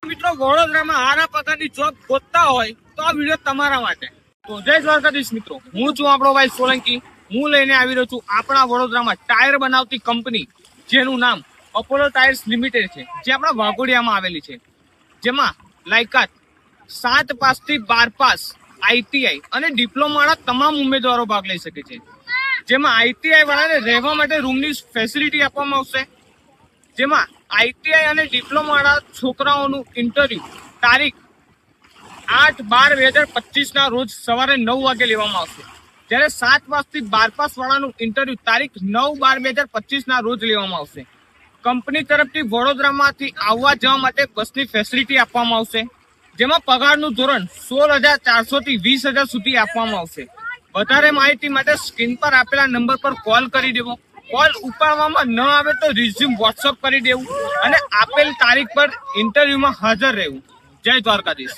મિત્રો વડોદરામાં આરા પ્રકારની જોબ ગોતતા હોય તો આ વિડીયો તમારા માટે। તો જય દ્વારકાધીશ મિત્રો, હું છું આપણો ભાઈ સોલંકી। હું લઈને આવી રહ્યો છું આપણા વડોદરામાં ટાયર બનાવતી કંપની જેનું નામ અપોલો ટાયર્સ લિમિટેડ છે, જે આપણા વાઘોડિયામાં આવેલી છે। જેમાં લાયકાત 7 પાસથી 12 પાસ આઈટીઆઈ અને ડિપ્લોમાના તમામ ઉમેદવારો ભાગ લઈ શકે છે। જેમાં આઈટીઆઈ વાળાને રહેવા માટે રૂમની ફેસિલિટી આપવામાં આવશે। જેમાં આઈટીઆઈ અને ડિપ્લોમાના છોકરાઓનું ઇન્ટરવ્યુ તારીખ 8/12/2025 ના રોજ સવારે 9 વાગે લેવામાં આવશે, જ્યારે 7 પાસથી 12 પાસ વાળાનું ઇન્ટરવ્યુ તારીખ 9/12/2025 ના રોજ લેવામાં આવશે। કંપની તરફથી વડોદરામાંથી આવવા જવા માટે બસની ફેસિલિટી આપવામાં આવશે, જેમાં પગારનું ધોરણ 16,400 થી 20,000 સુધી આપવામાં આવશે। વધારે માહિતી માટે સ્ક્રીન પર આપેલા નંબર પર કોલ કરી દેવો। કોલ ઉપાડવામાં ન આવે તો રિઝ્યુમ વોટ્સઅપ કરી દેવું અને આપેલ તારીખ પર ઇન્ટરવ્યુમાં હાજર રહેવું। જય દ્વારકાધીશ।